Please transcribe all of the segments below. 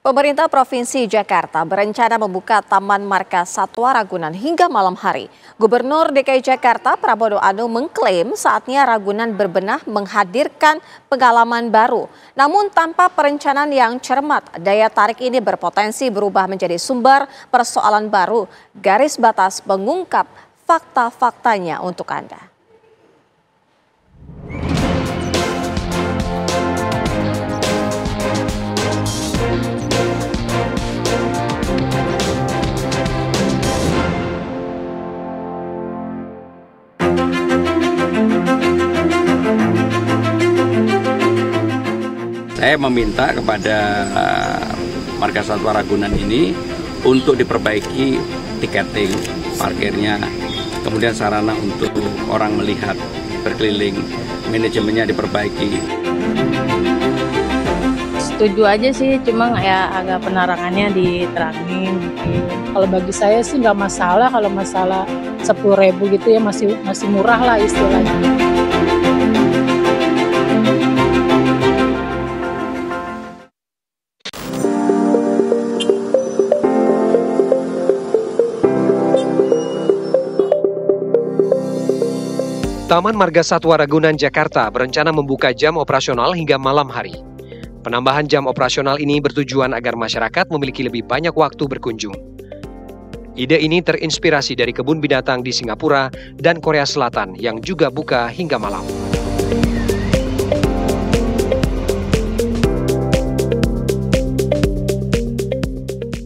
Pemerintah Provinsi Jakarta berencana membuka Taman Marga Satwa Ragunan hingga malam hari. Gubernur DKI Jakarta Pramono Anung mengklaim saatnya Ragunan berbenah menghadirkan pengalaman baru. Namun tanpa perencanaan yang cermat, daya tarik ini berpotensi berubah menjadi sumber persoalan baru. Garis Batas mengungkap fakta-faktanya untuk Anda. Saya meminta kepada Marga Satwa Ragunan ini untuk diperbaiki tiketing, parkirnya, kemudian sarana untuk orang melihat berkeliling, manajemennya diperbaiki. Setuju aja sih, cuma ya agak penerangannya diterangin. Kalau bagi saya sih nggak masalah, kalau masalah 10.000 gitu ya masih murah lah istilahnya. Taman Marga Satwa Ragunan Jakarta berencana membuka jam operasional hingga malam hari. Penambahan jam operasional ini bertujuan agar masyarakat memiliki lebih banyak waktu berkunjung. Ide ini terinspirasi dari kebun binatang di Singapura dan Korea Selatan yang juga buka hingga malam.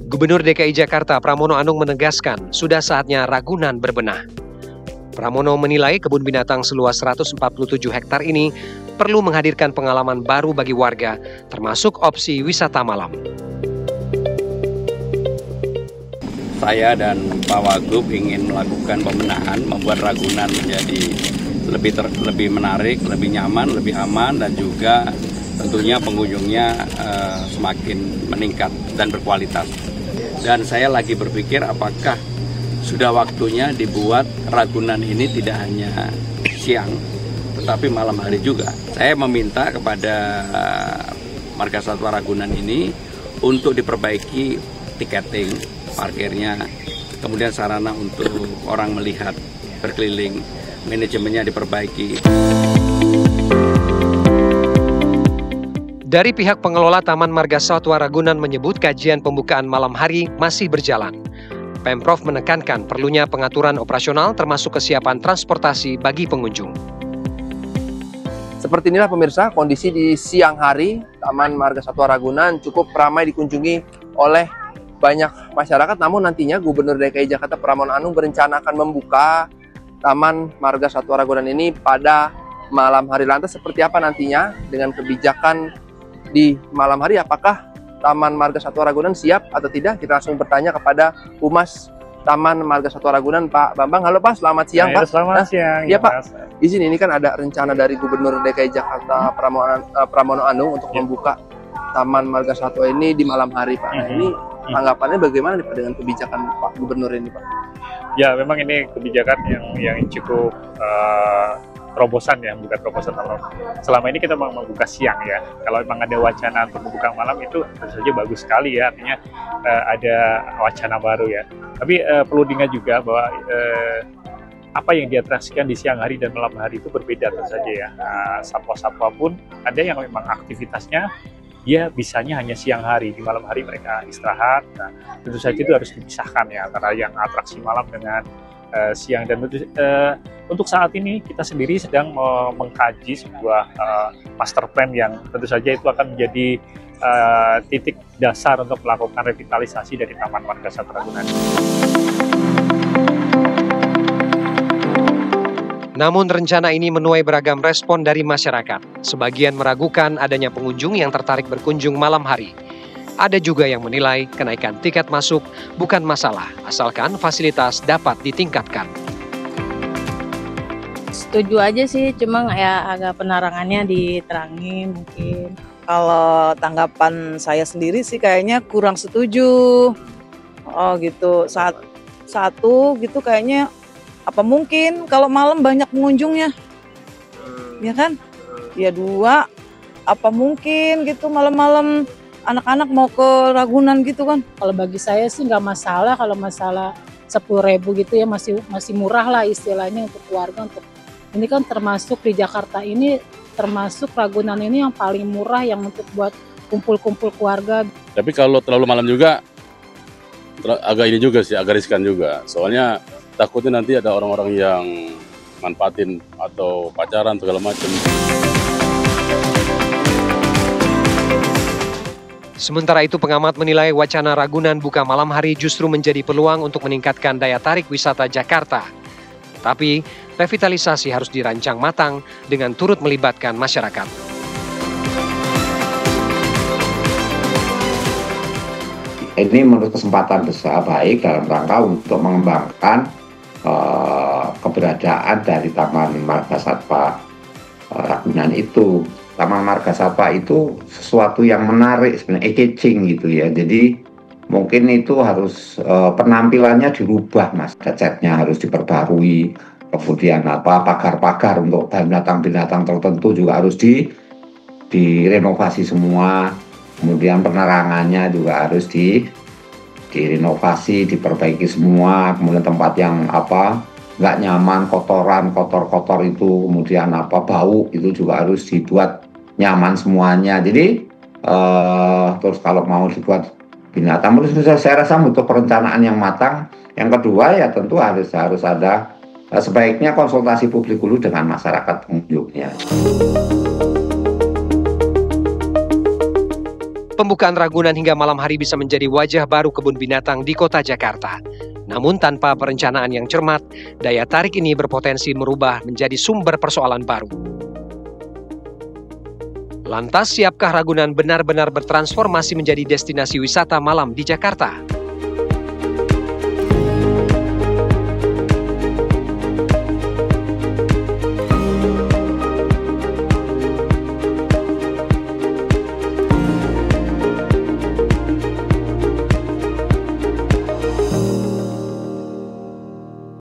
Gubernur DKI Jakarta Pramono Anung menegaskan sudah saatnya Ragunan berbenah. Pramono menilai kebun binatang seluas 147 hektar ini perlu menghadirkan pengalaman baru bagi warga, termasuk opsi wisata malam. Saya dan Pak Wagub ingin melakukan pembenahan, membuat Ragunan menjadi lebih menarik, lebih nyaman, lebih aman, dan juga tentunya pengunjungnya semakin meningkat dan berkualitas. Dan saya lagi berpikir apakah sudah waktunya dibuat Ragunan ini tidak hanya siang, tetapi malam hari juga. Saya meminta kepada Marga Satwa Ragunan ini untuk diperbaiki tiketing, parkirnya, kemudian sarana untuk orang melihat berkeliling, manajemennya diperbaiki. Dari pihak pengelola Taman Marga Satwa Ragunan menyebut kajian pembukaan malam hari masih berjalan. Pemprov menekankan perlunya pengaturan operasional termasuk kesiapan transportasi bagi pengunjung. Seperti inilah pemirsa kondisi di siang hari Taman Marga Satwa Ragunan cukup ramai dikunjungi oleh banyak masyarakat. Namun nantinya Gubernur DKI Jakarta Pramono Anung berencana akan membuka Taman Marga Satwa Ragunan ini pada malam hari. Lantas seperti apa nantinya dengan kebijakan di malam hari? Apakah Taman Marga Satwa Ragunan siap atau tidak? Kita langsung bertanya kepada Humas Taman Marga Satwa Ragunan, Pak Bambang. Halo Pak, selamat siang Pak. Selamat siang. Iya Pak, izin ini kan ada rencana dari Gubernur DKI Jakarta Pramono Anung untuk membuka Taman Marga Satwa ini di malam hari Pak. Nah, ini tanggapannya bagaimana nih Pak dengan kebijakan Pak Gubernur ini Pak? Ya memang ini kebijakan yang cukup terobosan ya, bukan terobosan malam. Selama ini kita membuka siang ya. Kalau memang ada wacana untuk membuka malam itu tentu saja bagus sekali ya, artinya ada wacana baru ya. Tapi perlu diingat juga bahwa apa yang diatraksikan di siang hari dan malam hari itu berbeda tentu saja ya. Satwa-satwa pun ada yang memang aktivitasnya dia bisanya hanya siang hari, di malam hari mereka istirahat. Nah, tentu saja itu harus dipisahkan ya antara yang atraksi malam dengan siang. Dan untuk saat ini kita sendiri sedang mengkaji sebuah master plan yang tentu saja itu akan menjadi titik dasar untuk melakukan revitalisasi dari Taman Marga Satwa Ragunan. Namun rencana ini menuai beragam respon dari masyarakat. Sebagian meragukan adanya pengunjung yang tertarik berkunjung malam hari. Ada juga yang menilai kenaikan tiket masuk bukan masalah, asalkan fasilitas dapat ditingkatkan. Setuju aja sih, cuma ya agak penerangannya diterangin mungkin. Kalau tanggapan saya sendiri sih kayaknya kurang setuju. Oh gitu, satu gitu kayaknya apa mungkin kalau malam banyak pengunjungnya, ya kan? Ya dua, apa mungkin gitu malam-malam anak-anak mau ke Ragunan gitu kan. Kalau bagi saya sih nggak masalah, kalau masalah 10.000 gitu ya masih murah lah istilahnya untuk keluarga. Untuk ini kan termasuk di Jakarta ini, termasuk Ragunan ini yang paling murah yang untuk buat kumpul-kumpul keluarga. Tapi kalau terlalu malam juga agak ini juga sih, agak riskan juga. Soalnya takutnya nanti ada orang-orang yang manfaatin atau pacaran segala macam. Sementara itu pengamat menilai wacana Ragunan buka malam hari justru menjadi peluang untuk meningkatkan daya tarik wisata Jakarta. Tapi revitalisasi harus dirancang matang dengan turut melibatkan masyarakat. Ini menurut kesempatan besar baik dalam rangka untuk mengembangkan keberadaan dari Taman Marga Satwa Ragunan itu. Taman Marga Satwa itu sesuatu yang menarik sebenarnya, eye-catching gitu ya. Jadi mungkin itu harus penampilannya dirubah, Mas. Catnya harus diperbarui. Kemudian pagar-pagar untuk binatang-binatang tertentu juga harus direnovasi semua. Kemudian penerangannya juga harus direnovasi, diperbaiki semua. Kemudian tempat yang nggak nyaman, kotor itu, kemudian bau itu juga harus dibuat nyaman semuanya. Jadi terus kalau mau dibuat binatang, saya rasa butuh perencanaan yang matang. Yang kedua ya tentu harus ada sebaiknya konsultasi publik dulu dengan masyarakat pengunjungnya. Pembukaan Ragunan hingga malam hari bisa menjadi wajah baru kebun binatang di kota Jakarta. Namun tanpa perencanaan yang cermat, daya tarik ini berpotensi merubah menjadi sumber persoalan baru. Lantas, siapkah Ragunan benar-benar bertransformasi menjadi destinasi wisata malam di Jakarta?